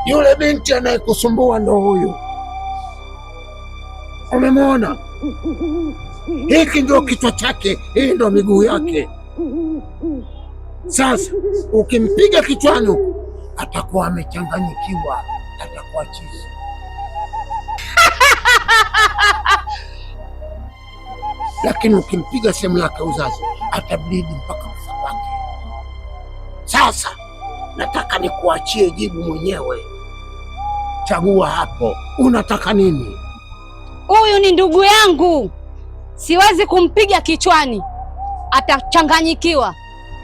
Yule binti anayekusumbua ndo huyu. Umemwona? Hiki ndio kichwa chake, hii ndio miguu yake. Sasa ukimpiga kichwani atakuwa amechanganyikiwa, atakuwa chizi. Lakini ukimpiga sehemu yake uzazi atabidi mpaka kufa kwake. Sasa nataka nikuachie jibu mwenyewe, chagua hapo, unataka nini? Huyu ni ndugu yangu, siwezi kumpiga kichwani, atachanganyikiwa.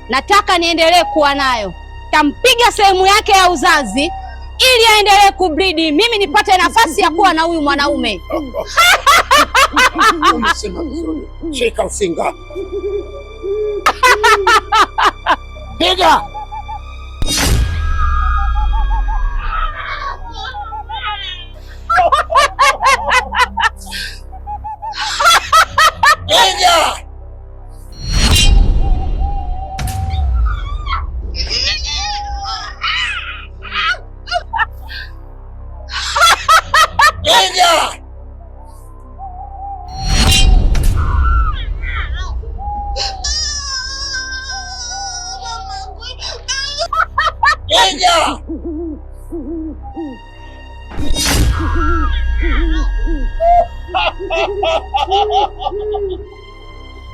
Nataka niendelee kuwa nayo, tampiga sehemu yake ya uzazi ili aendelee kubridi, mimi nipate nafasi ya kuwa na huyu mwanaume. Umesema vizuri. Shika usinga. Piga. Piga. Piga. Piga.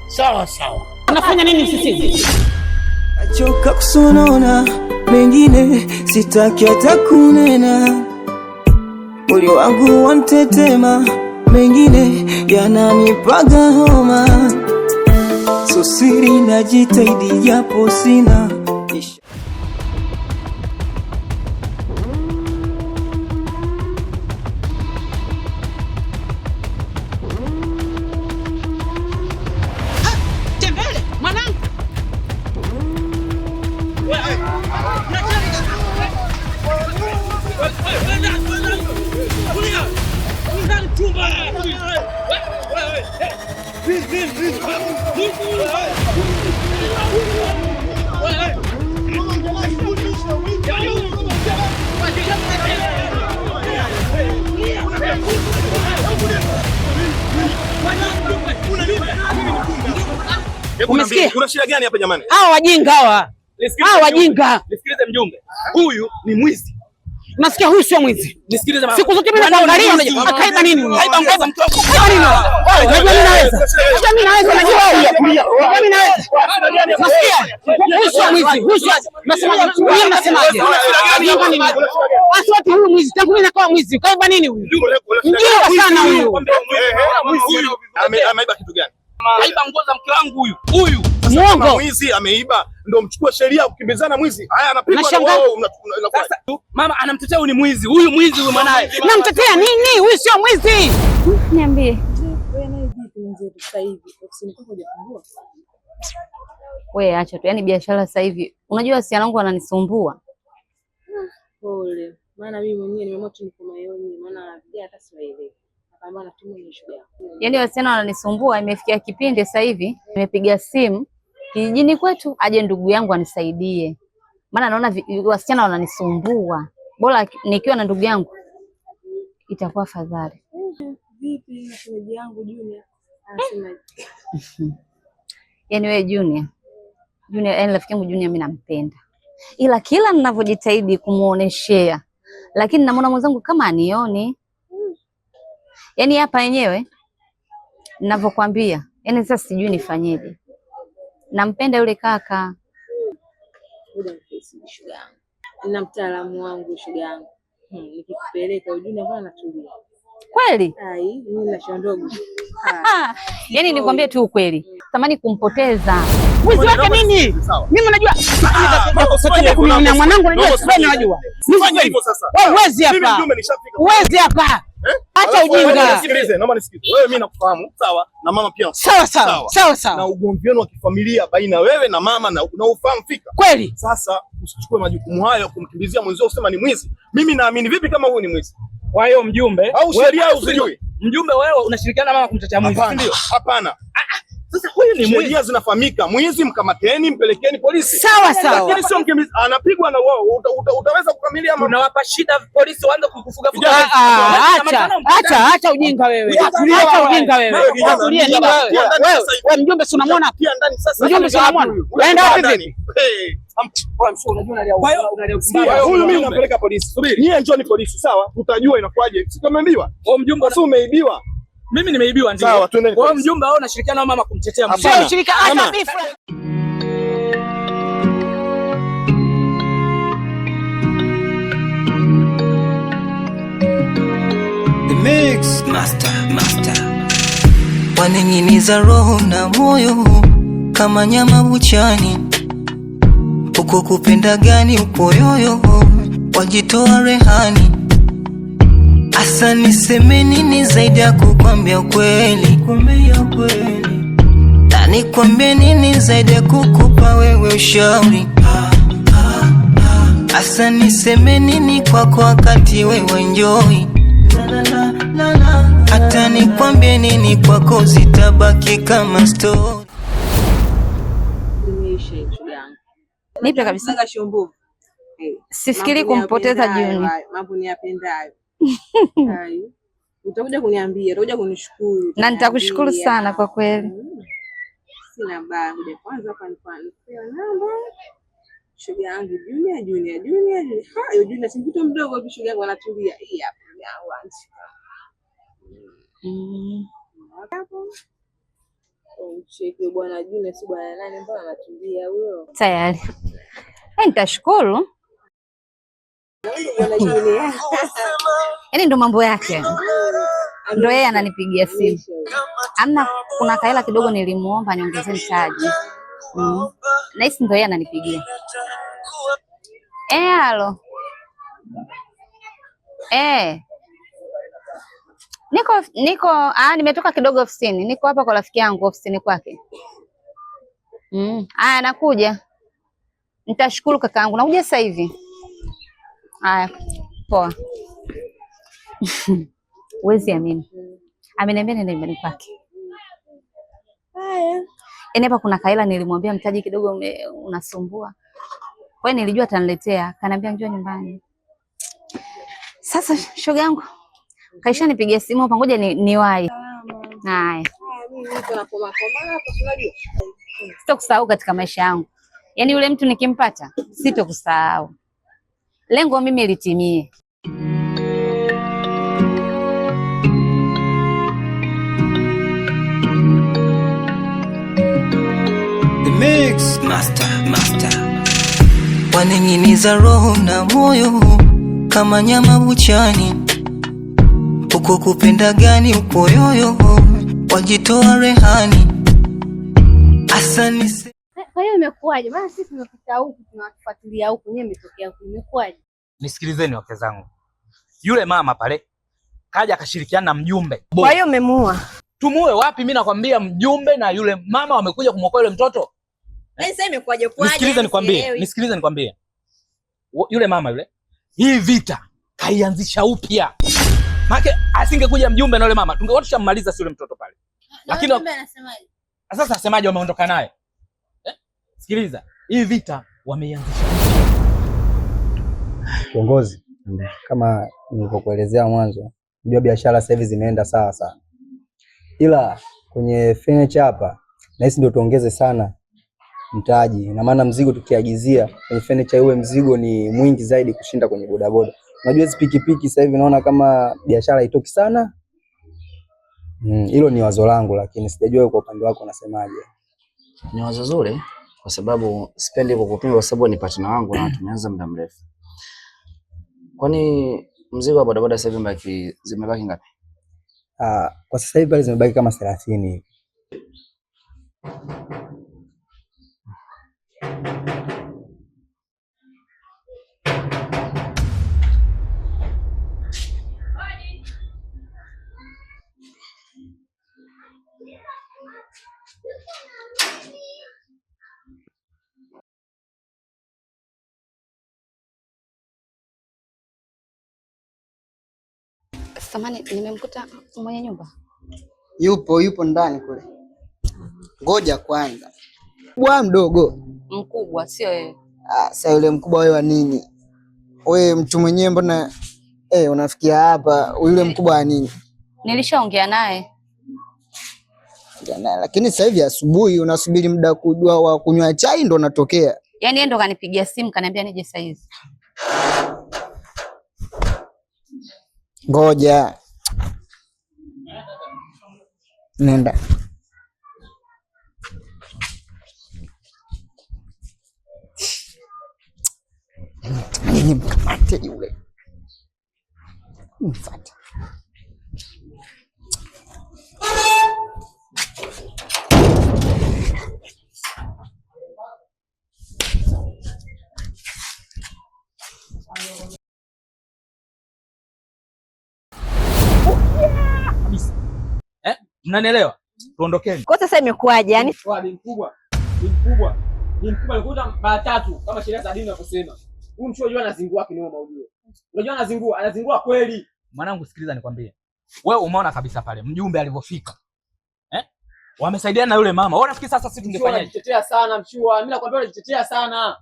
Sawa sawa. Unafanya nini sisi? Nachoka kusonona, mengine sitaki hata kunena. Moyo wangu wantetema, mengine yananipaga homa. So siri najitahidi japo sina. Umesikia? Kuna shida gani hapa jamani? Hawa wajinga hawa. Hawa wajinga. Nisikilize mjumbe. Huyu ni mwizi. Nasikia huyu sio mwizi. Nisikilize mama. Siku zote mimi naangalia akaiba nini? Kaiba ngoza mtu wako. Kaiba nini? Wewe mimi naweza. Acha mimi naweza najua wewe. Mimi naweza. Nasikia. Huyu sio mwizi. Huyu sio. Nasemaje? Wewe unasemaje? Kaiba nini? Asante huyu mwizi. Tangu mimi nakuwa mwizi. Kaiba nini huyu? Ndio sana huyu. Huyu ameiba kitu gani? Kaiba ngoza mke wangu huyu. Huyu. Muongo. Mwizi ameiba, ndio mchukue sheria kukimbizana mwizi. Haya anapigwa na wao. Sasa mama anamtetea huyu ni mwizi. Huyu mwizi huyu mwanae. Namtetea nini? Huyu sio mwizi. Niambie. Wewe naye vipi mwenzetu sasa hivi? Ofisini kwako hujafungua? Wewe acha tu. Yaani biashara sasa hivi. Unajua wasichana wangu wananisumbua. Pole. Maana mimi mwenyewe nimeamua tu niko mayoni, maana vijana hata siwaelewi. Akaambia natumwa ni shughuli yako. Yaani wasichana wananisumbua, imefikia kipindi sasa hivi nimepiga simu kijijini kwetu aje ndugu yangu anisaidie. Maana naona wasichana wananisumbua. Bora nikiwa na ndugu yangu itakuwa afadhali. Vipi na shemeji yangu Junior? Anasema yaani wewe Junior, yaani rafiki yangu Junior mimi nampenda. Ila kila ninavyojitahidi kumuoneshea, lakini namuona mwenzangu kama anioni. Yaani hapa yenyewe ninavyokuambia, yaani sasa sijui nifanyeje. Nampenda yule kaka. Ngoja nifesi shughuli yangu. Nina mtaalamu wangu shughuli yangu. Nikikupeleka ujuni hapa natulia. Kweli? Ai, mimi na shondogo. Yaani nikwambie tu ukweli. Tamani kumpoteza. Mwizi wake nini? Mimi najua. Usitaka kuniona mwanangu najua sasa najua. Fanya hivyo sasa. Wewe uwezi hapa. Mimi mjumbe nishafika. Uwezi hapa. Acha ujinga. Nisikilize, naomba nisikilize. Wewe mimi nakufahamu, sawa? Na mama pia. Sawa. Na ugomvi wenu wa kifamilia baina wewe na mama na ufahamu fika. Kweli? Sasa usichukue majukumu hayo kumkimbizia mwenzio usema ni mwizi. Mimi naamini vipi kama huyu ni mwizi? Kwa hiyo mjumbe, au sheria usijui. Mjumbe wewe unashirikiana na mama kumtetea mwizi, ndio? Hapana. Sasa huyu ni mwizi, sheria zinafahamika. Mwizi mkamateni, mpelekeni polisi. Sawa sawa. Lakini sio mkimbizi anapigwa na wao. Utaweza kukamilia ama tunawapa shida polisi waanze kukufuga fuga. Acha ujinga wewe. Acha ujinga wewe. Tulie nini wewe? Wewe mjumbe si unamwona? Mjumbe si unamwona? Naenda wapi vipi? Huyu mimi nampeleka polisi. Subiri. Nyie njoni polisi, sawa? Tutajua inakuaje. Si tumeambiwa. Wewe mjumbe si umeibiwa. Mimi nimeibiwa ndio. Sawa, twende. Wewe mjumbe wewe unashirikiana na mama kumtetea mama. Sio ushirika, acha bifu. The Mix Master. Waning'iniza roho na moyo kama nyama buchani. Uko kupenda gani uko yoyo, wajitoa rehani. Asa niseme nini zaidi ya kukwambia ukweli? Na nikwambie nini zaidi ya kukupa wewe ushauri? Asa niseme nini kwako wakati wewe enjoy? Hata nikwambie nini kwako zitabaki kama story. Nipe kabisa. Sifikiri kumpoteza Juni. Mambo niyapendayo. Utakuja kuniambia, utakuja kunishukuru. Na nitakushukuru sana kwa kweli. Sina baya, ngoja kwanza hapa nipewe namba. Shoga yangu Junior. Hayo Junior si mtoto mdogo tu, shoga yangu anatulia. Hii hapa yangu anachika. Hapo. Cheki bwana Junior si bwana nani, mbona anatulia huyo? Tayari. Nitashukuru. Yaani ndo mambo yake. Ndo yeye ananipigia simu. Amna, kuna kaela kidogo nilimuomba niongezee mtaji. Na hisi ndo yeye ananipigia. Halo. Nimetoka kidogo ofisini. Niko hapa kwa rafiki yangu ofisini kwake. Haya nakuja. Nitashukuru kakaangu. Nakuja sasa hivi. Haya, poa. Wezi amini. Ameniambia nenda nyumbani kwake. Haya. Hapa kuna kaela nilimwambia mtaji kidogo unasumbua. Kwa hiyo nilijua ataniletea, kaniambia njoo nyumbani. Sasa shoga yangu kaisha nipigia simu hapa, ngoja niwahi. Haya. Mimi niko na koma hapa tunajua. Sitokusahau katika maisha yangu. Yaani yule mtu nikimpata, sitokusahau. Lengo mimi litimie. The Mix Master. Waning'iniza roho na moyo kama nyama buchani. Uko kupenda gani uko yoyo, wajitoa rehani. Asante. Kwa hiyo imekuwaje? Maana sisi tumepita huku tunafuatilia huku, nyewe mmetokea huku. Imekuwaje? Nisikilizeni wake zangu. Yule mama pale kaja akashirikiana na mjumbe. Kwa hiyo umemuua? Tumuue wapi? Mimi nakwambia mjumbe na yule mama wamekuja kumwokoa yule mtoto. Sasa imekuwaje? Nisikilize nikwambie. Yule mama yule, hii vita kaianzisha upya. Maana asingekuja mjumbe na yule mama, tungekuwa tushammaliza yule mtoto pale. Lakini mjumbe anasemaje? Sasa asemaje wameondoka naye? Sikiliza, hii vita wameianzisha. Kiongozi, kama nilivyokuelezea mwanzo, unajua biashara sasa hivi zimeenda sawa sana. Ila kwenye furniture hapa nahisi ndio tuongeze sana mtaji. Na maana mzigo tukiagizia kwenye furniture iwe mzigo ni mwingi zaidi kushinda kwenye bodaboda. Unajua hizo pikipiki sasa hivi naona kama biashara haitoki sana. Hilo ni wazo langu, lakini sijajua kwa upande wako unasemaje. Ni wazo zuri kwa sababu sipendi kukupinga kwa sababu ni partner wangu na tumeanza muda mrefu. Kwani mzigo wa bodaboda sasa hivi zimebaki ngapi? Kwa sasa hivi zimebaki kama 30 hivi. Samani, nimemkuta mwenye nyumba. Yupo ndani kule. Ngoja kwanza. Bwa mdogo. Mkubwa sio wewe. Sasa yule mkubwa wewe wa nini? Wewe mtu mwenyewe mbona unafikia hapa? Yule mkubwa wa nini? Nilishaongea naye. Lakini sasa hivi asubuhi unasubiri muda kujua wa kunywa chai ndo natokea. Yaani yeye ndo kanipigia simu kaniambia nije saa hizi. Ngoja. Nenda. Nini mkamate yule? Mfate. Mnanielewa? Tuondokeni. Kwa sasa imekuaje yani? Ni mkubwa. Ni mkubwa. Ni mkubwa alikuja mara 3 kama sheria za dini inavyosema. Huyu mtu unajua anazingua kinoma ujue. Unajua anazingua kweli. Mwanangu sikiliza nikwambie. Wewe umeona kabisa pale mjumbe alivyofika. Wamesaidiana na yule mama. Wewe unafikiri sasa sisi tungefanyaje? Unajitetea sana mchua. Mimi nakwambia unajitetea sana.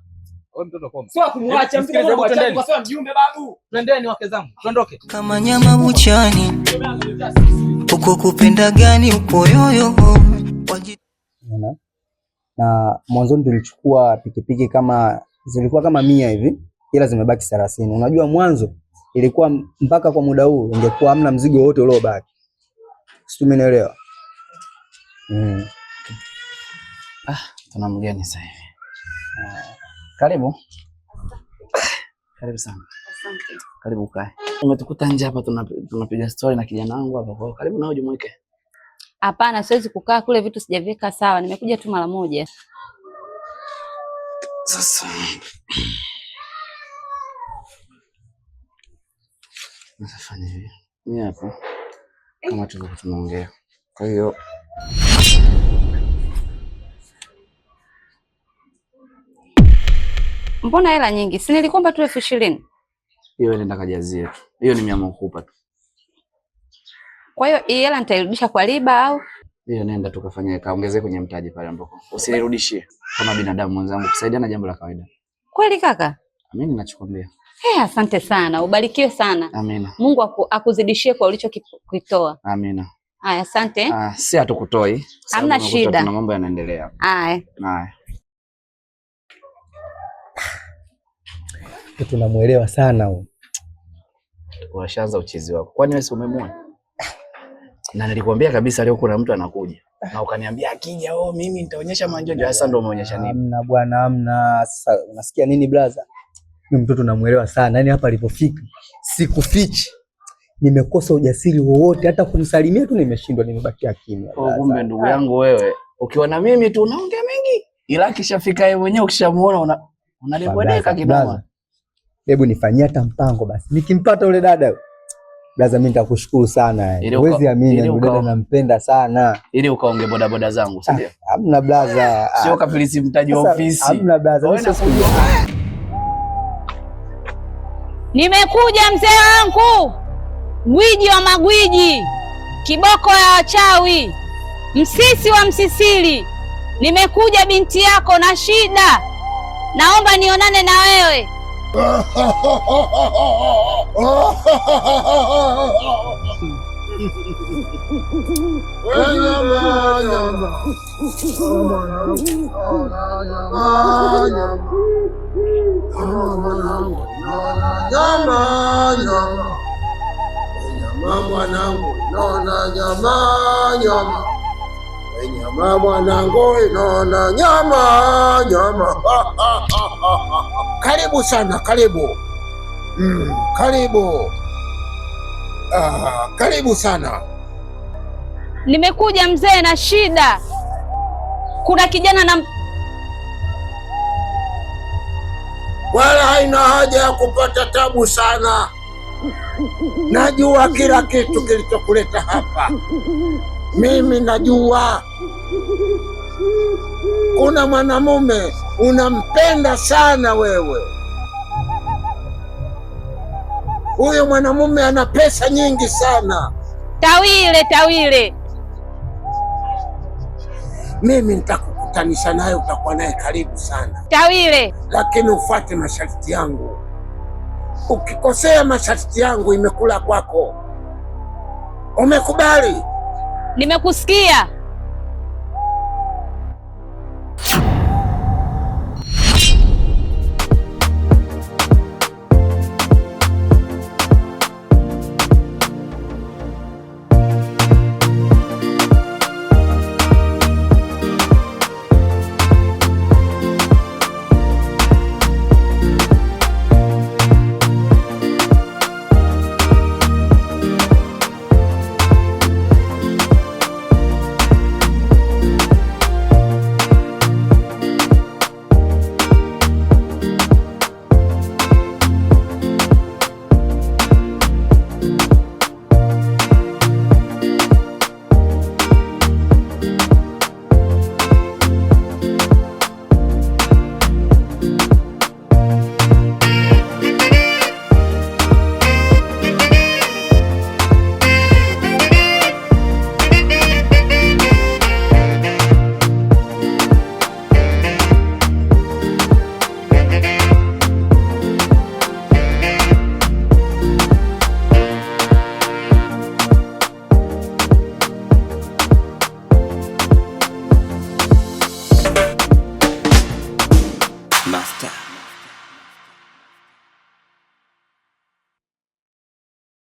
Wewe mtoto koma. Sio kumwacha mtu kwa sababu mjumbe babu. Twendeni wake zangu. Tuondoke. Kama nyama buchani. Uko kupenda gani upo yoyo? Na mwanzoni tulichukua pikipiki zilikuwa kama 100 hivi ila zimebaki 30. Unajua mwanzo ilikuwa mpaka kwa muda huu ingekuwa hamna mzigo wote uliobaki. Situmenielewa. Tuna mgeni sasa hivi. Karibu. Karibu sana. Asante. Karibu kae. Umetukuta nje hapa tunapiga story na kijana wangu hapa. Kwa karibu na ujumuike. Hapana, siwezi kukaa kule, vitu sijaviweka sawa. Nimekuja tu mara moja. Sasa nafanya hivi. Mimi hapo kama tulivyokuwa tunaongea. Kwa hiyo mbona hela nyingi? Si nilikwamba tu 20,000. Hiyo nenda kajazie tu. Hiyo ni 100 kukupa tu. Kwa hiyo hii hela nitairudisha kwa riba au? Hiyo nenda tukafanya kaongezee kwenye mtaji pale ambako. Usinirudishie kama binadamu mwenzangu, kusaidiana jambo la kawaida. Kweli kaka? Amini ninachokwambia. Asante sana. Ubarikiwe sana. Amina. Mungu akuzidishie kwa ulichokitoa. Amina. Haya, asante. Si hatukutoi. Hamna shida. Kuna mambo yanaendelea. Haya. Tunamuelewa sana huyo. Washaanza uchizi wako. Kwani wewe si umemwona? Na nilikwambia kabisa leo kuna mtu anakuja. Na ukaniambia akija mimi nitaonyesha manjonjo. Sasa ndio umeonyesha nini? Hamna bwana, hamna. Sasa unasikia nini brother? Mimi mtoto namuelewa sana. Yaani hapa alipofika sikufichi. Nimekosa ujasiri wowote hata kumsalimia tu nimeshindwa, nimebakia kimya. Kumbe ndugu yangu wewe, ukiwa na mimi tu unaongea mengi. Ila kishafika yeye mwenyewe ukishamuona unalebodeka kidogo. Hebu nifanyie hata mpango basi. Nikimpata yule dada brother, mimi nitakushukuru sana. Huwezi amini, yule dada nampenda sana. Ili ukaonge bodaboda zangu, si ndio? Hamna brother. Sio kafilisi mtaji wa ofisi. Hamna brother. Nimekuja mzee wangu. Gwiji wa magwiji. Kiboko ya wachawi. Msisi wa msisili. Nimekuja binti yako na shida. Naomba nionane na wewe. Nyama mwanangu inaona nyama. Karibu sana, karibu. Karibu. Karibu sana. Nimekuja mzee na shida. Kuna kijana na wala haina haja ya kupata tabu sana. Najua kila kitu kilichokuleta hapa. Mimi najua kuna mwanamume unampenda sana wewe. Huyo mwanamume ana pesa nyingi sana. Tawile. mimi nitakukutanisha naye, utakuwa naye karibu sana. Tawile, lakini ufuate masharti yangu. Ukikosea masharti yangu imekula kwako. Umekubali? nimekusikia.